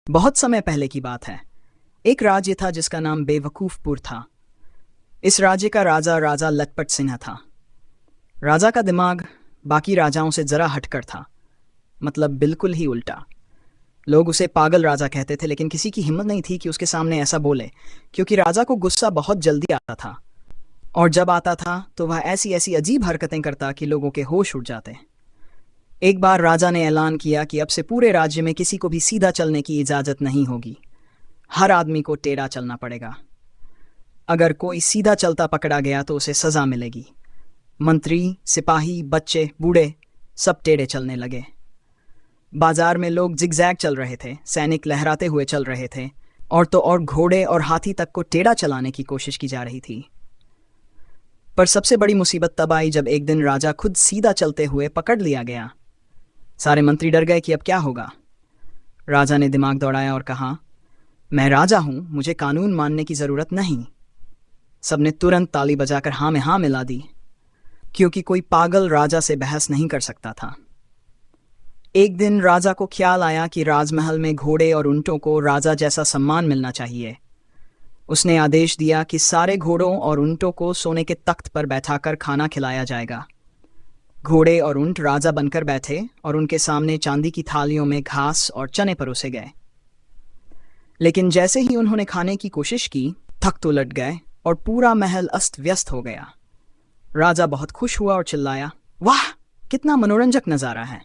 बहुत समय पहले की बात है। एक राज्य था जिसका नाम बेवकूफपुर था। इस राज्य का राजा राजा लटपट सिंह था। राजा का दिमाग बाकी राजाओं से जरा हटकर था, मतलब बिल्कुल ही उल्टा। लोग उसे पागल राजा कहते थे, लेकिन किसी की हिम्मत नहीं थी कि उसके सामने ऐसा बोले, क्योंकि राजा को गुस्सा बहुत जल्दी आता था। और जब आता था तो वह ऐसी ऐसी अजीब हरकतें करता कि लोगों के होश उड़ जाते। एक बार राजा ने ऐलान किया कि अब से पूरे राज्य में किसी को भी सीधा चलने की इजाज़त नहीं होगी। हर आदमी को टेढ़ा चलना पड़ेगा। अगर कोई सीधा चलता पकड़ा गया तो उसे सज़ा मिलेगी। मंत्री, सिपाही, बच्चे, बूढ़े सब टेढ़े चलने लगे। बाजार में लोग जिगजैग चल रहे थे, सैनिक लहराते हुए चल रहे थे, और तो और घोड़े और हाथी तक को टेढ़ा चलाने की कोशिश की जा रही थी। पर सबसे बड़ी मुसीबत तब आई जब एक दिन राजा खुद सीधा चलते हुए पकड़ लिया गया। सारे मंत्री डर गए कि अब क्या होगा। राजा ने दिमाग दौड़ाया और कहा, मैं राजा हूं, मुझे कानून मानने की जरूरत नहीं। सबने तुरंत ताली बजाकर हाँ में हाँ मिला दी, क्योंकि कोई पागल राजा से बहस नहीं कर सकता था। एक दिन राजा को ख्याल आया कि राजमहल में घोड़े और ऊंटों को राजा जैसा सम्मान मिलना चाहिए। उसने आदेश दिया कि सारे घोड़ों और ऊंटों को सोने के तख्त पर बैठाकर खाना खिलाया जाएगा। घोड़े और ऊंट राजा बनकर बैठे और उनके सामने चांदी की थालियों में घास और चने परोसे गए। लेकिन जैसे ही उन्होंने खाने की कोशिश की, तख्त उलट गए और पूरा महल अस्त व्यस्त हो गया। राजा बहुत खुश हुआ और चिल्लाया, वाह, कितना मनोरंजक नज़ारा है।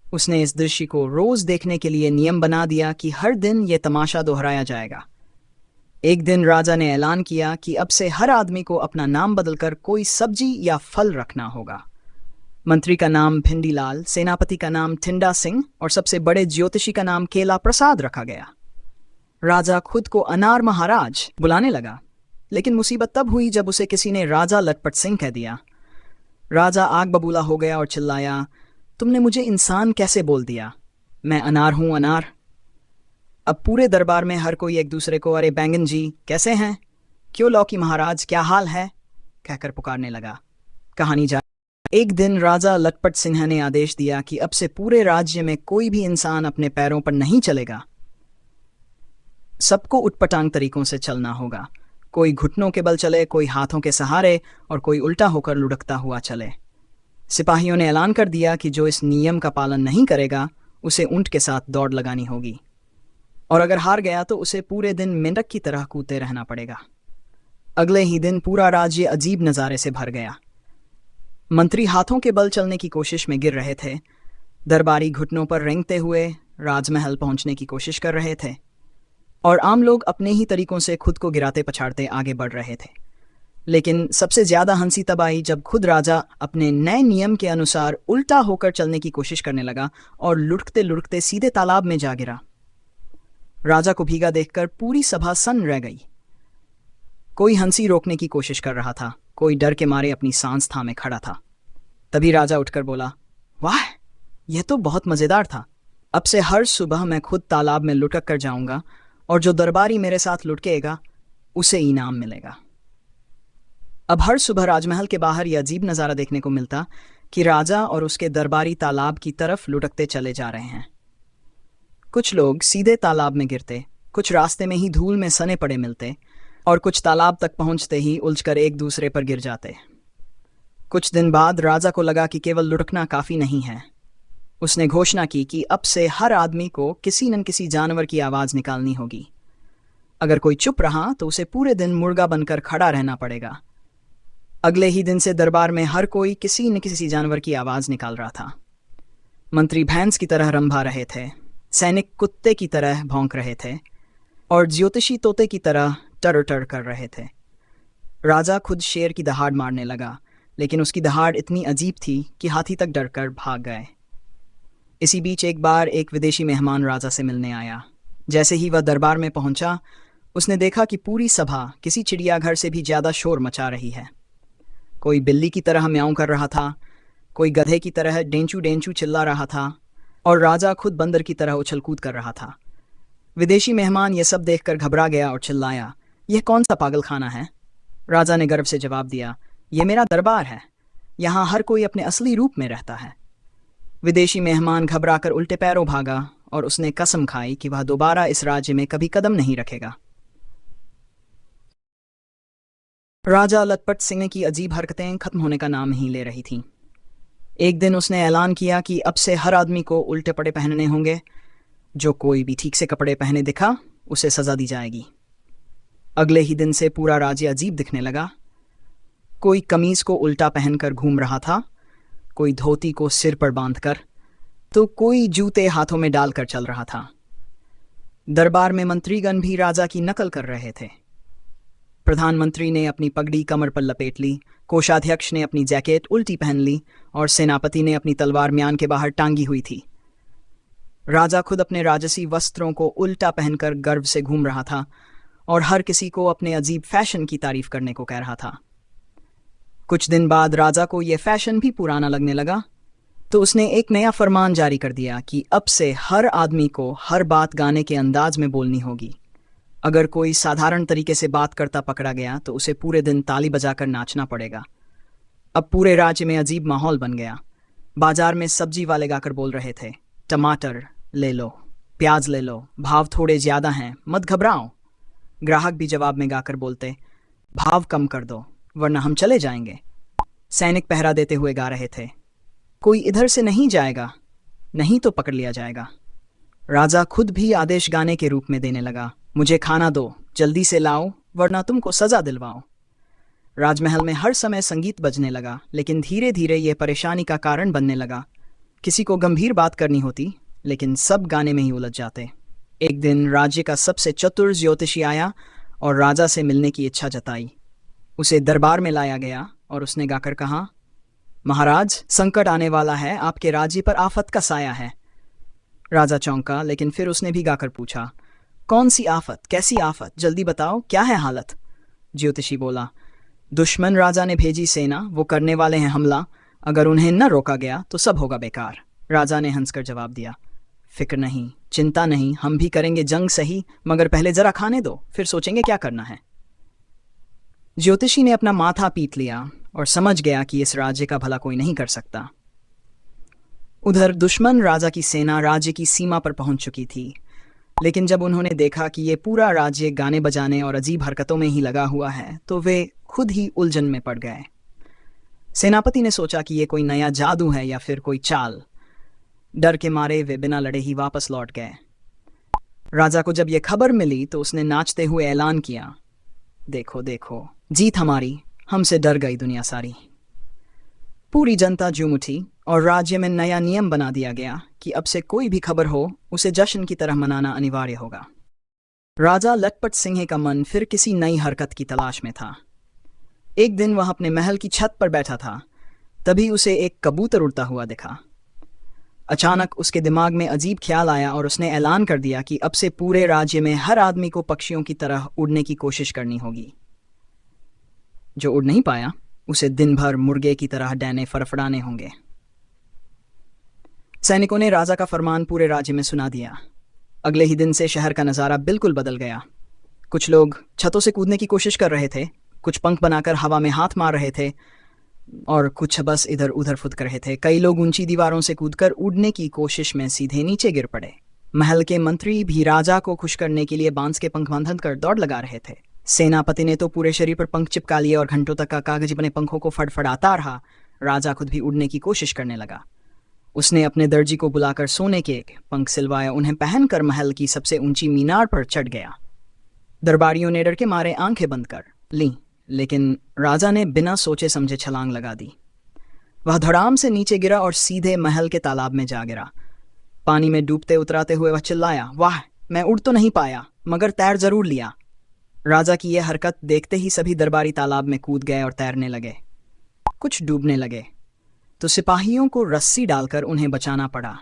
उसने इस दृश्य को रोज देखने के लिए नियम बना दिया कि हर दिन यह तमाशा दोहराया जाएगा। एक दिन राजा ने ऐलान किया कि अब से हर आदमी को अपना नाम बदलकर कोई सब्जी या फल रखना होगा। मंत्री का नाम भिंडीलाल, सेनापति का नाम ठिंडा सिंह और सबसे बड़े ज्योतिषी का नाम केला प्रसाद रखा गया। राजा खुद को अनार महाराज बुलाने लगा, लेकिन मुसीबत तब हुई जब उसे किसी ने राजा लटपट सिंह कह दिया। राजा आग बबूला हो गया और चिल्लाया, तुमने मुझे इंसान कैसे बोल दिया? मैं अनार हूं, अनार। अब पूरे दरबार में हर कोई एक दूसरे को अरे बैंगन जी कैसे हैं, क्यों लौकी महाराज क्या हाल है कहकर पुकारने लगा। कहानी जा एक दिन राजा लटपट सिंह ने आदेश दिया कि अब से पूरे राज्य में कोई भी इंसान अपने पैरों पर नहीं चलेगा। सबको उटपटांग तरीकों से चलना होगा। कोई घुटनों के बल चले, कोई हाथों के सहारे और कोई उल्टा होकर लुढ़कता हुआ चले। सिपाहियों ने ऐलान कर दिया कि जो इस नियम का पालन नहीं करेगा उसे ऊंट के साथ दौड़ लगानी होगी, और अगर हार गया तो उसे पूरे दिन मेंढक की तरह कूदते रहना पड़ेगा। अगले ही दिन पूरा राज्य अजीब नज़ारे से भर गया। मंत्री हाथों के बल चलने की कोशिश में गिर रहे थे, दरबारी घुटनों पर रेंगते हुए राजमहल पहुंचने की कोशिश कर रहे थे, और आम लोग अपने ही तरीकों से खुद को गिराते पछाड़ते आगे बढ़ रहे थे। लेकिन सबसे ज्यादा हंसी तब आई जब खुद राजा अपने नए नियम के अनुसार उल्टा होकर चलने की कोशिश करने लगा और लुढ़कते लुढ़कते सीधे तालाब में जा गिरा। राजा को भीगा देखकर पूरी सभा सन्न रह गई। कोई हंसी रोकने की कोशिश कर रहा था, कोई डर के मारे अपनी सांस थामे खड़ा था। तभी राजा उठकर बोला, वाह, यह तो बहुत मजेदार था। अब से हर सुबह मैं खुद तालाब में लुढ़क कर जाऊंगा, और जो दरबारी मेरे साथ लुढ़केगा उसे इनाम मिलेगा। अब हर सुबह राजमहल के बाहर यह अजीब नज़ारा देखने को मिलता कि राजा और उसके दरबारी तालाब की तरफ लुढ़कते चले जा रहे हैं। कुछ लोग सीधे तालाब में गिरते, कुछ रास्ते में ही धूल में सने पड़े मिलते, और कुछ तालाब तक पहुंचते ही उलझकर एक दूसरे पर गिर जाते। कुछ दिन बाद राजा को लगा कि केवल लुढ़कना काफ़ी नहीं है। उसने घोषणा की कि अब से हर आदमी को किसी न किसी जानवर की आवाज़ निकालनी होगी। अगर कोई चुप रहा तो उसे पूरे दिन मुर्गा बनकर खड़ा रहना पड़ेगा। अगले ही दिन से दरबार में हर कोई किसी न किसी जानवर की आवाज़ निकाल रहा था। मंत्री भैंस की तरह रंभा रहे थे, सैनिक कुत्ते की तरह भौंक रहे थे, और ज्योतिषी तोते की तरह टर टर कर रहे थे। राजा खुद शेर की दहाड़ मारने लगा, लेकिन उसकी दहाड़ इतनी अजीब थी कि हाथी तक डरकर भाग गए। इसी बीच एक बार एक विदेशी मेहमान राजा से मिलने आया। जैसे ही वह दरबार में पहुंचा, उसने देखा कि पूरी सभा किसी चिड़ियाघर से भी ज़्यादा शोर मचा रही है। कोई बिल्ली की तरह म्याऊं कर रहा था, कोई गधे की तरह डेंचू डेंचू चिल्ला रहा था, और राजा खुद बंदर की तरह उछल कूद कर रहा था। विदेशी मेहमान यह सब देखकर घबरा गया और चिल्लाया, यह कौन सा पागल खाना है? राजा ने गर्व से जवाब दिया, यह मेरा दरबार है, यहाँ हर कोई अपने असली रूप में रहता है। विदेशी मेहमान घबराकर उल्टे पैरों भागा और उसने कसम खाई कि वह दोबारा इस राज्य में कभी कदम नहीं रखेगा। राजा लटपट सिंह की अजीब हरकतें खत्म होने का नाम नहीं ले रही थीं। एक दिन उसने ऐलान किया कि अब से हर आदमी को उल्टे कपड़े पहनने होंगे। जो कोई भी ठीक से कपड़े पहने दिखा उसे सजा दी जाएगी। अगले ही दिन से पूरा राज्य अजीब दिखने लगा। कोई कमीज को उल्टा पहनकर घूम रहा था, कोई धोती को सिर पर बांधकर, तो कोई जूते हाथों में डालकर चल रहा था। दरबार में मंत्रीगण भी राजा की नकल कर रहे थे। प्रधानमंत्री ने अपनी पगड़ी कमर पर लपेट ली, कोषाध्यक्ष ने अपनी जैकेट उल्टी पहन ली और सेनापति ने अपनी तलवार म्यान के बाहर टांगी हुई थी। राजा खुद अपने राजसी वस्त्रों को उल्टा पहनकर गर्व से घूम रहा था और हर किसी को अपने अजीब फैशन की तारीफ करने को कह रहा था। कुछ दिन बाद राजा को यह फैशन भी पुराना लगने लगा, तो उसने एक नया फरमान जारी कर दिया कि अब से हर आदमी को हर बात गाने के अंदाज में बोलनी होगी। अगर कोई साधारण तरीके से बात करता पकड़ा गया तो उसे पूरे दिन ताली बजाकर नाचना पड़ेगा। अब पूरे राज्य में अजीब माहौल बन गया। बाजार में सब्जी वाले गाकर बोल रहे थे, टमाटर ले लो, प्याज ले लो, भाव थोड़े ज्यादा हैं, मत घबराओ। ग्राहक भी जवाब में गाकर बोलते, भाव कम कर दो वरना हम चले जाएंगे। सैनिक पहरा देते हुए गा रहे थे, कोई इधर से नहीं जाएगा, नहीं तो पकड़ लिया जाएगा। राजा खुद भी आदेश गाने के रूप में देने लगा, मुझे खाना दो, जल्दी से लाओ वरना तुमको सजा दिलवाओ। राजमहल में हर समय संगीत बजने लगा, लेकिन धीरे धीरे यह परेशानी का कारण बनने लगा। किसी को गंभीर बात करनी होती, लेकिन सब गाने में ही उलझ जाते। एक दिन राज्य का सबसे चतुर ज्योतिषी आया और राजा से मिलने की इच्छा जताई। उसे दरबार में लाया गया और उसने गाकर कहा, महाराज, संकट आने वाला है, आपके राज्य पर आफत का साया है। राजा चौंका, लेकिन फिर उसने भी गाकर पूछा, कौन सी आफत, कैसी आफत, जल्दी बताओ, क्या है हालत? ज्योतिषी बोला, दुश्मन राजा ने भेजी सेना, वो करने वाले हैं हमला। अगर उन्हें न रोका गया तो सब होगा बेकार। राजा ने हंसकर जवाब दिया, फिक्र नहीं, चिंता नहीं, हम भी करेंगे जंग सही, मगर पहले जरा खाने दो, फिर सोचेंगे क्या करना है। ज्योतिषी ने अपना माथा पीट लिया और समझ गया कि इस राज्य का भला कोई नहीं कर सकता। उधर दुश्मन राजा की सेना राज्य की सीमा पर पहुंच चुकी थी, लेकिन जब उन्होंने देखा कि ये पूरा राज्य गाने बजाने और अजीब हरकतों में ही लगा हुआ है, तो वे खुद ही उलझन में पड़ गए। सेनापति ने सोचा कि ये कोई नया जादू है या फिर कोई चाल। डर के मारे वे बिना लड़े ही वापस लौट गए। राजा को जब यह खबर मिली तो उसने नाचते हुए ऐलान किया, देखो देखो, जीत हमारी, हमसे डर गई दुनिया सारी। पूरी जनता झूम उठी और राज्य में नया नियम बना दिया गया कि अब से कोई भी खबर हो उसे जश्न की तरह मनाना अनिवार्य होगा। राजा लटपट सिंह का मन फिर किसी नई हरकत की तलाश में था। एक दिन वह अपने महल की छत पर बैठा था, तभी उसे एक कबूतर उड़ता हुआ दिखा। अचानक उसके दिमाग में अजीब ख्याल आया और उसने ऐलान कर दिया कि अब से पूरे राज्य में हर आदमी को पक्षियों की तरह उड़ने की कोशिश करनी होगी। जो उड़ नहीं पाया उसे दिन भर मुर्गे की तरह डैने फड़फड़ाने होंगे। सैनिकों ने राजा का फरमान पूरे राज्य में सुना दिया। अगले ही दिन से शहर का नज़ारा बिल्कुल बदल गया। कुछ लोग छतों से कूदने की कोशिश कर रहे थे, कुछ पंख बनाकर हवा में हाथ मार रहे थे और कुछ बस इधर उधर फुदक रहे थे। कई लोग ऊंची दीवारों से कूदकर उड़ने की कोशिश में सीधे नीचे गिर पड़े। महल के मंत्री भी राजा को खुश करने के लिए बांस के पंख बांध कर दौड़ लगा रहे थे। सेनापति ने तो पूरे शरीर पर पंख चिपका लिए और घंटों तक का कागज बने पंखों को फड़फड़ाता रहा। राजा खुद भी उड़ने की कोशिश करने लगा। उसने अपने दर्जी को बुलाकर सोने के पंख सिलवाया, उन्हें पहनकर महल की सबसे ऊंची मीनार पर चढ़ गया। दरबारियों ने डर के मारे आंखें बंद कर लीं, लेकिन राजा ने बिना सोचे समझे छलांग लगा दी। वह धड़ाम से नीचे गिरा और सीधे महल के तालाब में जा गिरा। पानी में डूबते उतराते हुए वह चिल्लाया, वाह, मैं उड़ तो नहीं पाया मगर तैर जरूर लिया। राजा की यह हरकत देखते ही सभी दरबारी तालाब में कूद गए और तैरने लगे। कुछ डूबने लगे तो सिपाहियों को रस्सी डालकर उन्हें बचाना पड़ा।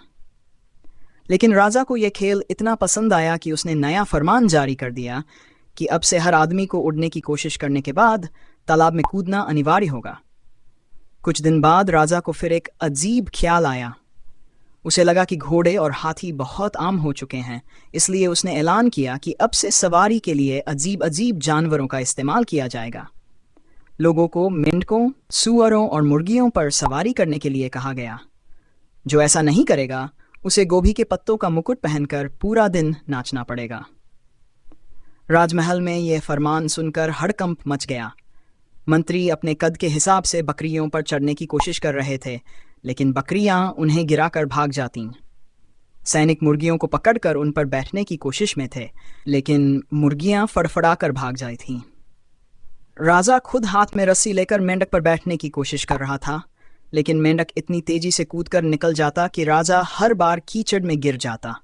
लेकिन राजा को यह खेल इतना पसंद आया कि उसने नया फरमान जारी कर दिया कि अब से हर आदमी को उड़ने की कोशिश करने के बाद तालाब में कूदना अनिवार्य होगा। कुछ दिन बाद राजा को फिर एक अजीब ख्याल आया। उसे लगा कि घोड़े और हाथी बहुत आम हो चुके हैं, इसलिए उसने ऐलान किया कि अब से सवारी के लिए अजीब अजीब जानवरों का इस्तेमाल किया जाएगा। लोगों को मेंढकों, सूअरों और मुर्गियों पर सवारी करने के लिए कहा गया। जो ऐसा नहीं करेगा उसे गोभी के पत्तों का मुकुट पहनकर पूरा दिन नाचना पड़ेगा। राजमहल में यह फरमान सुनकर हड़कंप मच गया। मंत्री अपने कद के हिसाब से बकरियों पर चढ़ने की कोशिश कर रहे थे, लेकिन बकरियां उन्हें गिराकर भाग जातीं। सैनिक मुर्गियों को पकड़कर उन पर बैठने की कोशिश में थे, लेकिन मुर्गियां फड़फड़ाकर भाग जाई थीं। राजा खुद हाथ में रस्सी लेकर मेंढक पर बैठने की कोशिश कर रहा था, लेकिन मेंढक इतनी तेजी से कूदकर निकल जाता कि राजा हर बार कीचड़ में गिर जाता।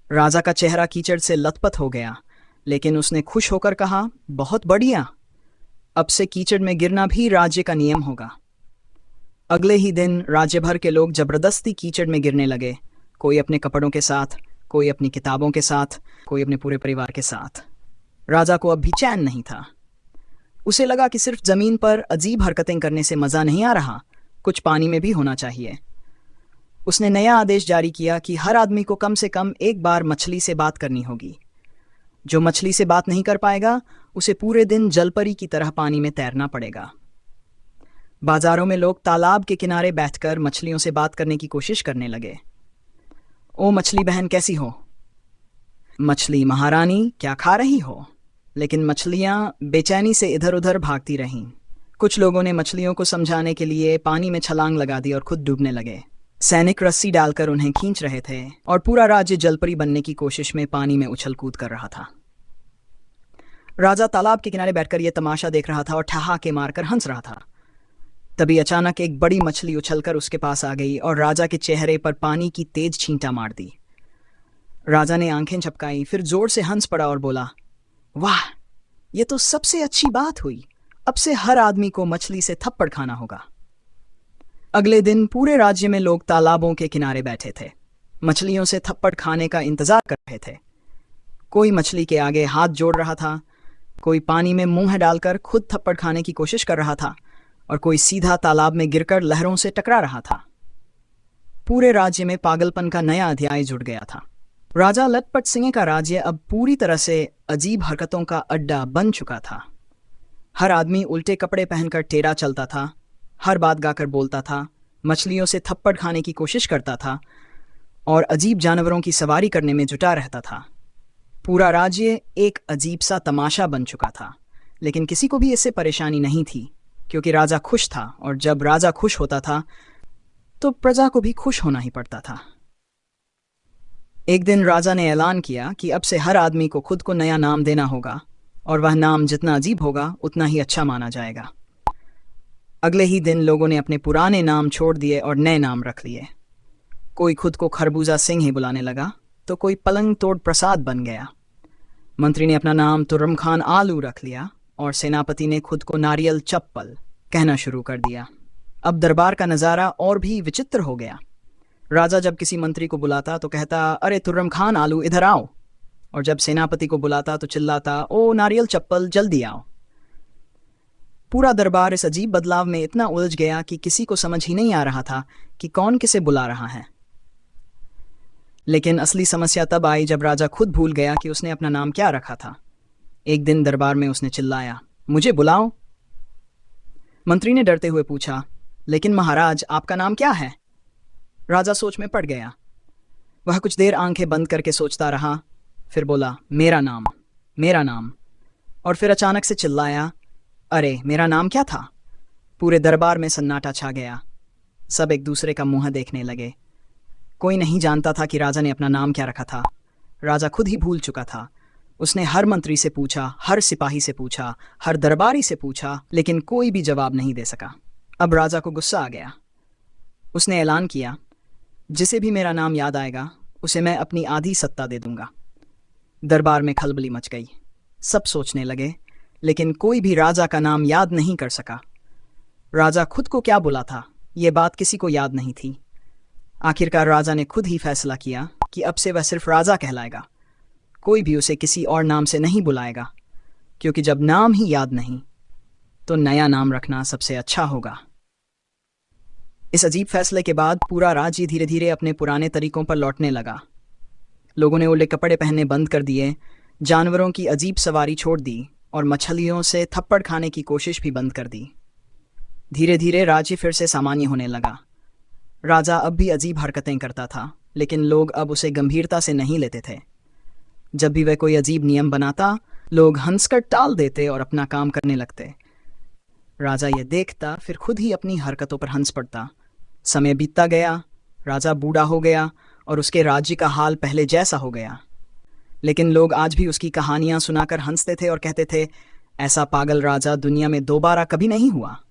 राजा का चेहरा कीचड़ से लथपथ हो गया, लेकिन उसने खुश होकर कहा, बहुत बढ़िया, अब से कीचड़ में गिरना भी राज्य का नियम होगा। अगले ही दिन राज्य भर के लोग जबरदस्ती कीचड़ में गिरने लगे, कोई अपने कपड़ों के साथ, कोई अपनी किताबों के साथ, कोई अपने पूरे परिवार के साथ। राजा को अब भी चैन नहीं था। उसे लगा कि सिर्फ जमीन पर अजीब हरकतें करने से मजा नहीं आ रहा, कुछ पानी में भी होना चाहिए। उसने नया आदेश जारी किया कि हर आदमी को कम से कम एक बार मछली से बात करनी होगी। जो मछली से बात नहीं कर पाएगा, उसे पूरे दिन जलपरी की तरह पानी में तैरना पड़ेगा। बाजारों में लोग तालाब के किनारे बैठकर मछलियों से बात करने की कोशिश करने लगे। ओ मछली बहन, कैसी हो? मछली महारानी, क्या खा रही हो? लेकिन मछलियां बेचैनी से इधर उधर भागती रहीं। कुछ लोगों ने मछलियों को समझाने के लिए पानी में छलांग लगा दी और खुद डूबने लगे। सैनिक रस्सी डालकर उन्हें खींच रहे थे और पूरा राज्य जलपरी बनने की कोशिश में पानी में उछल कूद कर रहा था। राजा तालाब के किनारे बैठकर यह तमाशा देख रहा था और ठहाके मारकर हंस रहा था। तभी अचानक एक बड़ी मछली उछलकर उसके पास आ गई और राजा के चेहरे पर पानी की तेज छींटा मार दी। राजा ने आंखें झपकाई, फिर जोर से हंस पड़ा और बोला, वाह, ये तो सबसे अच्छी बात हुई। अब से हर आदमी को मछली से थप्पड़ खाना होगा। अगले दिन पूरे राज्य में लोग तालाबों के किनारे बैठे थे, मछलियों से थप्पड़ खाने का इंतजार कर रहे थे। कोई मछली के आगे हाथ जोड़ रहा था, कोई पानी में मुंह डालकर खुद थप्पड़ खाने की कोशिश कर रहा था और कोई सीधा तालाब में गिरकर लहरों से टकरा रहा था। पूरे राज्य में पागलपन का नया अध्याय जुड़ गया था। राजा लटपट सिंह का राज्य अब पूरी तरह से अजीब हरकतों का अड्डा बन चुका था। हर आदमी उल्टे कपड़े पहनकर टेढ़ा चलता था, हर बात गाकर बोलता था, मछलियों से थप्पड़ खाने की कोशिश करता था और अजीब जानवरों की सवारी करने में जुटा रहता था। पूरा राज्य एक अजीब सा तमाशा बन चुका था, लेकिन किसी को भी इससे परेशानी नहीं थी, क्योंकि राजा खुश था और जब राजा खुश होता था तो प्रजा को भी खुश होना ही पड़ता था। एक दिन राजा ने ऐलान किया कि अब से हर आदमी को खुद को नया नाम देना होगा और वह नाम जितना अजीब होगा उतना ही अच्छा माना जाएगा। अगले ही दिन लोगों ने अपने पुराने नाम छोड़ दिए और नए नाम रख लिए। कोई खुद को खरबूजा सिंह ही बुलाने लगा तो कोई पलंग तोड़ प्रसाद बन गया। मंत्री ने अपना नाम तुर्रम खान आलू रख लिया और सेनापति ने खुद को नारियल चप्पल कहना शुरू कर दिया। अब दरबार का नज़ारा और भी विचित्र हो गया। राजा जब किसी मंत्री को बुलाता तो कहता, अरे तुर्रम खान आलू इधर आओ, और जब सेनापति को बुलाता तो चिल्लाता, ओ नारियल चप्पल जल्दी आओ। पूरा दरबार इस अजीब बदलाव में इतना उलझ गया कि किसी को समझ ही नहीं आ रहा था कि कौन किसे बुला रहा है। लेकिन असली समस्या तब आई जब राजा खुद भूल गया कि उसने अपना नाम क्या रखा था। एक दिन दरबार में उसने चिल्लाया, मुझे बुलाओ। मंत्री ने डरते हुए पूछा, लेकिन महाराज आपका नाम क्या है? राजा सोच में पड़ गया। वह कुछ देर आंखें बंद करके सोचता रहा, फिर बोला, मेरा नाम, मेरा नाम। और फिर अचानक से चिल्लाया, अरे मेरा नाम क्या था? पूरे दरबार में सन्नाटा छा गया। सब एक दूसरे का मुंह देखने लगे। कोई नहीं जानता था कि राजा ने अपना नाम क्या रखा था। राजा खुद ही भूल चुका था। उसने हर मंत्री से पूछा, हर सिपाही से पूछा, हर दरबारी से पूछा, लेकिन कोई भी जवाब नहीं दे सका। अब राजा को गुस्सा आ गया। उसने ऐलान किया, जिसे भी मेरा नाम याद आएगा उसे मैं अपनी आधी सत्ता दे दूंगा। दरबार में खलबली मच गई। सब सोचने लगे, लेकिन कोई भी राजा का नाम याद नहीं कर सका। राजा खुद को क्या बुला था, ये बात किसी को याद नहीं थी। आखिरकार राजा ने खुद ही फैसला किया कि अब से वह सिर्फ राजा कहलाएगा, कोई भी उसे किसी और नाम से नहीं बुलाएगा, क्योंकि जब नाम ही याद नहीं तो नया नाम रखना सबसे अच्छा होगा। इस अजीब फैसले के बाद पूरा राज्य धीरे धीरे अपने पुराने तरीकों पर लौटने लगा। लोगों ने उल्टे कपड़े पहनने बंद कर दिए, जानवरों की अजीब सवारी छोड़ दी और मछलियों से थप्पड़ खाने की कोशिश भी बंद कर दी। धीरे धीरे राज्य फिर से सामान्य होने लगा। राजा अब भी अजीब हरकतें करता था, लेकिन लोग अब उसे गंभीरता से नहीं लेते थे। जब भी वह कोई अजीब नियम बनाता, लोग हंसकर टाल देते और अपना काम करने लगते। राजा यह देखता, फिर खुद ही अपनी हरकतों पर हंस पड़ता। समय बीतता गया, राजा बूढ़ा हो गया और उसके राज्य का हाल पहले जैसा हो गया। लेकिन लोग आज भी उसकी कहानियां सुनाकर हंसते थे और कहते थे, ऐसा पागल राजा दुनिया में दोबारा कभी नहीं हुआ।